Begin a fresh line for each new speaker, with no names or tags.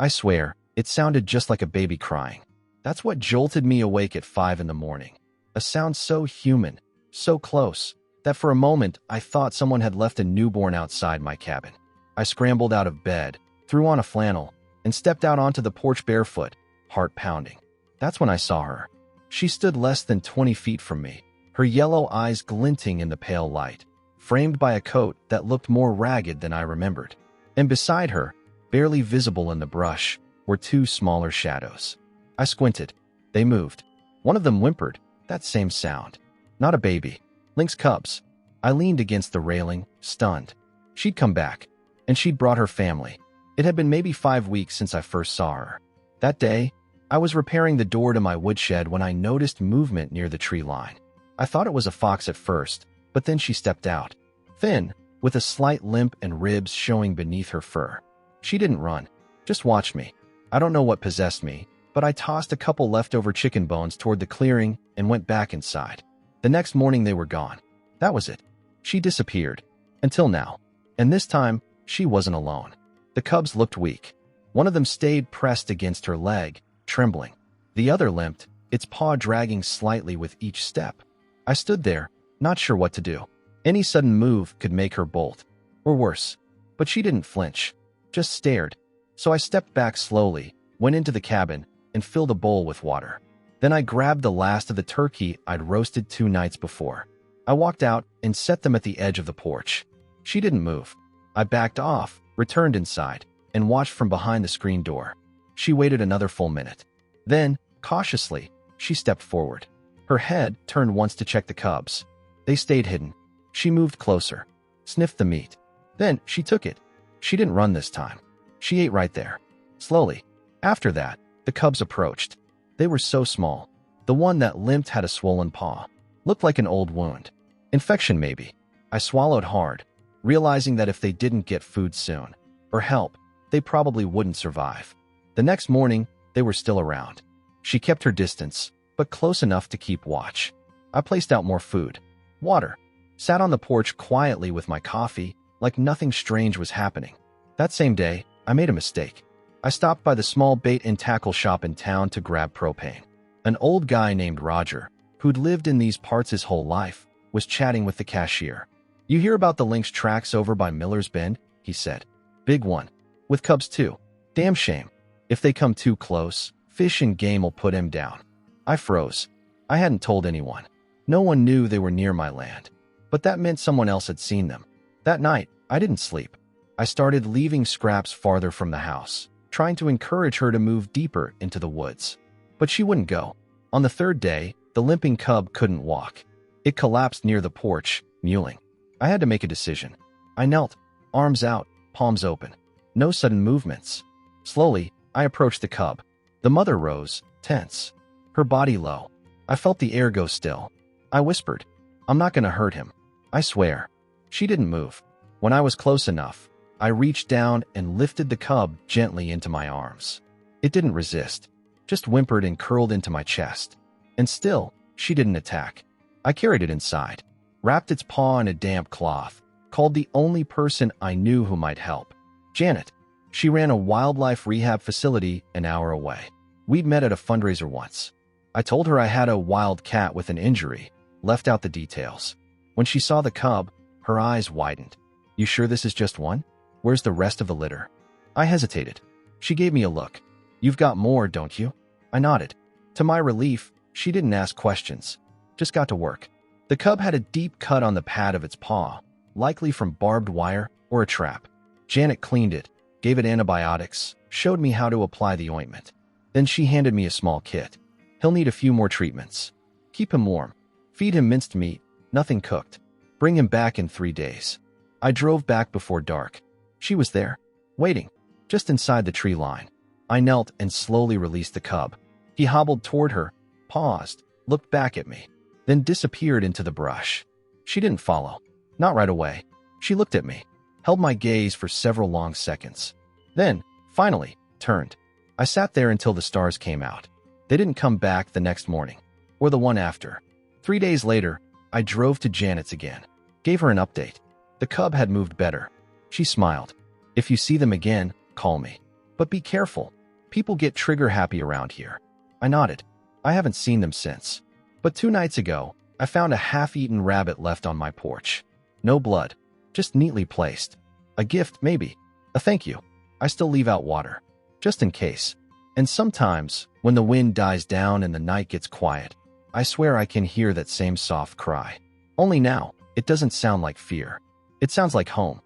I swear, it sounded just like a baby crying. That's what jolted me awake at 5 in the morning. A sound so human, so close, that for a moment I thought someone had left a newborn outside my cabin. I scrambled out of bed, threw on a flannel, and stepped out onto the porch barefoot, heart pounding. That's when I saw her. She stood less than 20 feet from me, her yellow eyes glinting in the pale light, framed by a coat that looked more ragged than I remembered. And beside her, barely visible in the brush, were 2 smaller shadows. I squinted. They moved. One of them whimpered, that same sound. Not a baby. Lynx cubs. I leaned against the railing, stunned. She'd come back, and she'd brought her family. It had been maybe 5 weeks since I first saw her. That day, I was repairing the door to my woodshed when I noticed movement near the tree line. I thought it was a fox at first, but then she stepped out. Thin, with a slight limp and ribs showing beneath her fur. She didn't run, just watched me. I don't know what possessed me, but I tossed a couple leftover chicken bones toward the clearing and went back inside. The next morning they were gone. That was it. She disappeared. Until now. And this time, she wasn't alone. The cubs looked weak. One of them stayed pressed against her leg, trembling. The other limped, its paw dragging slightly with each step. I stood there, not sure what to do. Any sudden move could make her bolt. Or worse. But she didn't flinch. Just stared. So I stepped back slowly, went into the cabin, and filled a bowl with water. Then I grabbed the last of the turkey I'd roasted 2 nights before. I walked out and set them at the edge of the porch. She didn't move. I backed off, returned inside, and watched from behind the screen door. She waited another full minute. Then, cautiously, she stepped forward. Her head turned once to check the cubs. They stayed hidden. She moved closer, sniffed the meat. Then she took it. She didn't run this time. She ate right there. Slowly. After that, the cubs approached. They were so small. The one that limped had a swollen paw. Looked like an old wound. Infection, maybe. I swallowed hard, realizing that if they didn't get food soon, or help, they probably wouldn't survive. The next morning, they were still around. She kept her distance, but close enough to keep watch. I placed out more food. Water. Sat on the porch quietly with my coffee, like nothing strange was happening. That same day, I made a mistake. I stopped by the small bait and tackle shop in town to grab propane. An old guy named Roger, who'd lived in these parts his whole life, was chatting with the cashier. "You hear about the lynx tracks over by Miller's Bend?" he said. "Big one. With cubs too. Damn shame. If they come too close, Fish and Game will put him down." I froze. I hadn't told anyone. No one knew they were near my land. But that meant someone else had seen them. That night, I didn't sleep. I started leaving scraps farther from the house, trying to encourage her to move deeper into the woods. But she wouldn't go. On the 3rd day, the limping cub couldn't walk. It collapsed near the porch, mewling. I had to make a decision. I knelt, arms out, palms open. No sudden movements. Slowly, I approached the cub. The mother rose, tense, her body low. I felt the air go still. I whispered, "I'm not going to hurt him. I swear." She didn't move. When I was close enough, I reached down and lifted the cub gently into my arms. It didn't resist, just whimpered and curled into my chest. And still, she didn't attack. I carried it inside, wrapped its paw in a damp cloth, called the only person I knew who might help. Janet. She ran a wildlife rehab facility an hour away. We'd met at a fundraiser once. I told her I had a wild cat with an injury, left out the details. When she saw the cub, her eyes widened. "You sure this is just one? Where's the rest of the litter?" I hesitated. She gave me a look. "You've got more, don't you?" I nodded. To my relief, she didn't ask questions. Just got to work. The cub had a deep cut on the pad of its paw, likely from barbed wire or a trap. Janet cleaned it, gave it antibiotics, showed me how to apply the ointment. Then she handed me a small kit. "He'll need a few more treatments. Keep him warm. Feed him minced meat, nothing cooked. Bring him back in 3 days." I drove back before dark. She was there, waiting, just inside the tree line. I knelt and slowly released the cub. He hobbled toward her, paused, looked back at me, then disappeared into the brush. She didn't follow. Not right away. She looked at me, held my gaze for several long seconds. Then, finally, turned. I sat there until the stars came out. They didn't come back the next morning, or the one after. 3 days later, I drove to Janet's again. Gave her an update. The cub had moved better. She smiled. "If you see them again, call me." But be careful. People get trigger happy around here. I nodded. I haven't seen them since. But 2 nights ago, I found a half-eaten rabbit left on my porch. No blood, just neatly placed. A gift, maybe. A thank you. I still leave out water, just in case. And sometimes, when the wind dies down and the night gets quiet, I swear I can hear that same soft cry. Only now, it doesn't sound like fear. It sounds like home.